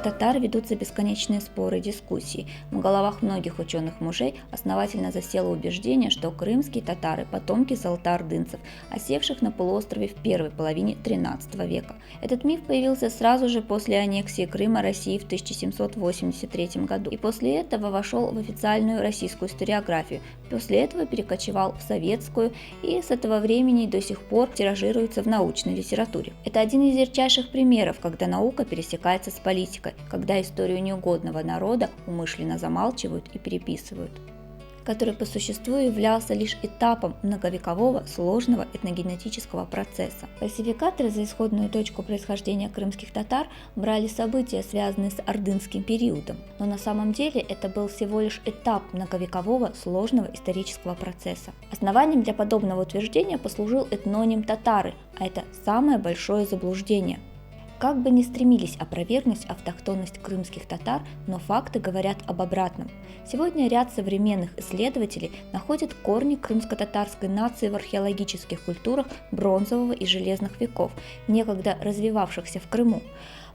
татар ведутся бесконечные споры и дискуссии. В головах многих ученых-мужей основательно засело убеждение, что крымские татары – потомки золотоордынцев, осевших на полуострове в первой половине XIII века. Этот миф появился сразу же после аннексии Крыма России в 1783 году и после этого вошел в официальную российскую историографию, после этого перекочевал в советскую и с этого времени до сих пор тиражируется в научной литературе. Это один из ярчайших примеров, когда наука пересекается с политикой, когда историю неугодного народа умышленно замалчивают и переписывают, который по существу являлся лишь этапом многовекового сложного этногенетического процесса. Фальсификаторы за исходную точку происхождения крымских татар брали события, связанные с ордынским периодом, но на самом деле это был всего лишь этап многовекового сложного исторического процесса. Основанием для подобного утверждения послужил этноним татары, а это самое большое заблуждение. Как бы ни стремились опровергнуть автохтонность крымских татар, но факты говорят об обратном. Сегодня ряд современных исследователей находят корни крымско-татарской нации в археологических культурах бронзового и железных веков, некогда развивавшихся в Крыму.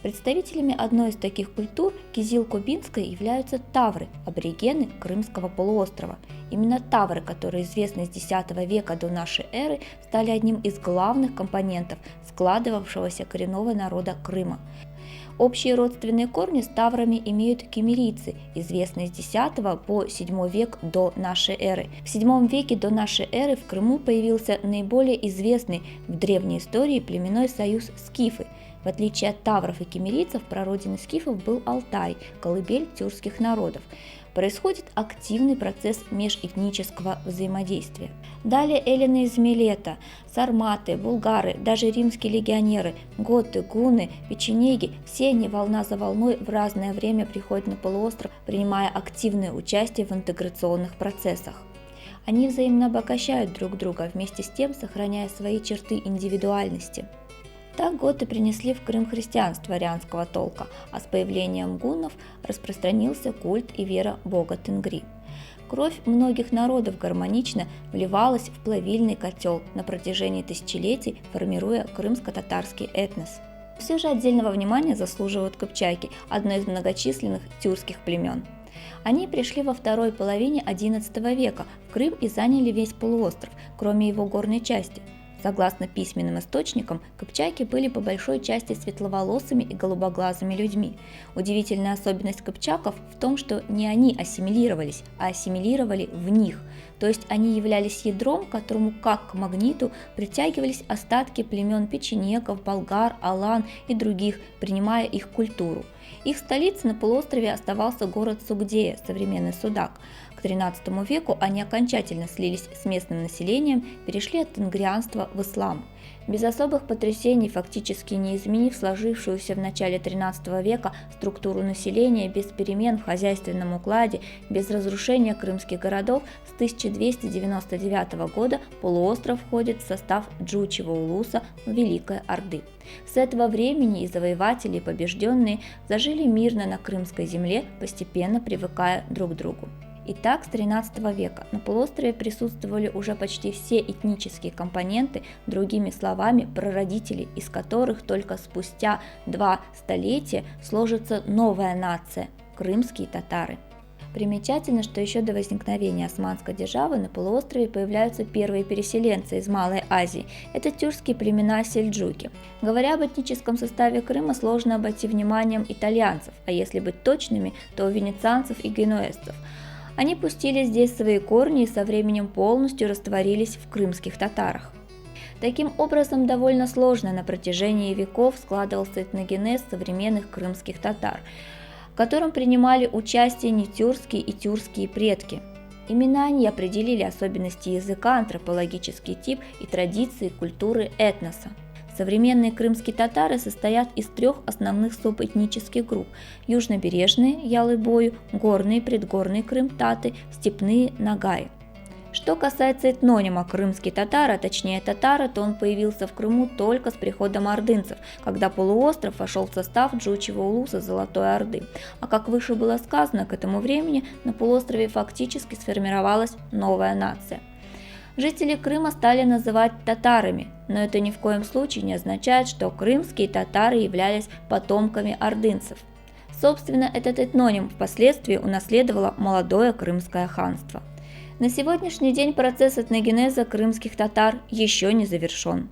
Представителями одной из таких культур, Кизил-Кубинской, являются тавры, аборигены Крымского полуострова. Именно тавры, которые известны с X века до нашей эры, стали одним из главных компонентов складывавшегося коренного народа Крыма. Общие родственные корни с таврами имеют кемерийцы, известные с X по VII век до нашей эры. В VII веке до нашей эры в Крыму появился наиболее известный в древней истории племенной союз скифы. В отличие от тавров и кемерийцев, прародиной скифов был Алтай, колыбель тюркских народов. Происходит активный процесс межэтнического взаимодействия. Далее эллины из Милета, сарматы, булгары, даже римские легионеры, готы, гунны, печенеги – все они волна за волной в разное время приходят на полуостров, принимая активное участие в интеграционных процессах. Они взаимно обогащают друг друга, вместе с тем сохраняя свои черты индивидуальности. Так готы принесли в Крым христианство арианского толка, а с появлением гуннов распространился культ и вера бога Тенгри. Кровь многих народов гармонично вливалась в плавильный котел на протяжении тысячелетий, формируя крымско-татарский этнос. Все же отдельного внимания заслуживают кыпчаки, одно из многочисленных тюркских племен. Они пришли во второй половине XI века в Крым и заняли весь полуостров, кроме его горной части. Согласно письменным источникам, кыпчаки были по большой части светловолосыми и голубоглазыми людьми. Удивительная особенность кыпчаков в том, что не они ассимилировались, а ассимилировали в них, то есть они являлись ядром, к которому как к магниту притягивались остатки племен печенегов, болгар, алан и других, принимая их культуру. Их столицей на полуострове оставался город Сугдея, современный Судак. К XIII веку они окончательно слились с местным населением, перешли от тенгрианства в ислам. Без особых потрясений, фактически не изменив сложившуюся в начале XIII века структуру населения, без перемен в хозяйственном укладе, без разрушения крымских городов, с 1299 года полуостров входит в состав Джучьего улуса Великой Орды. С этого времени и завоеватели, и побежденные зажили мирно на крымской земле, постепенно привыкая друг к другу. Итак, с XIII века на полуострове присутствовали уже почти все этнические компоненты, другими словами, прародители, из которых только спустя 2 столетия сложится новая нация – крымские татары. Примечательно, что еще до возникновения Османской державы на полуострове появляются первые переселенцы из Малой Азии – это тюркские племена сельджуки. Говоря об этническом составе Крыма, сложно обойти вниманием итальянцев, а если быть точными, то венецианцев и генуэзцев. Они пустили здесь свои корни и со временем полностью растворились в крымских татарах. Таким образом, довольно сложно на протяжении веков складывался этногенез современных крымских татар, в котором принимали участие нетюркские и тюркские предки. Именно они определили особенности языка, антропологический тип и традиции культуры этноса. Современные крымские татары состоят из 3 основных субэтнических групп – южнобережные, ялы-бою, горные, предгорные крым-таты, степные, нагаи. Что касается этнонима крымский татар, а точнее татары, то он появился в Крыму только с приходом ордынцев, когда полуостров вошел в состав Джучьего улуса Золотой Орды. А как выше было сказано, к этому времени на полуострове фактически сформировалась новая нация. Жители Крыма стали называть татарами, но это ни в коем случае не означает, что крымские татары являлись потомками ордынцев. Собственно, этот этноним впоследствии унаследовало молодое Крымское ханство. На сегодняшний день процесс этногенеза крымских татар еще не завершен.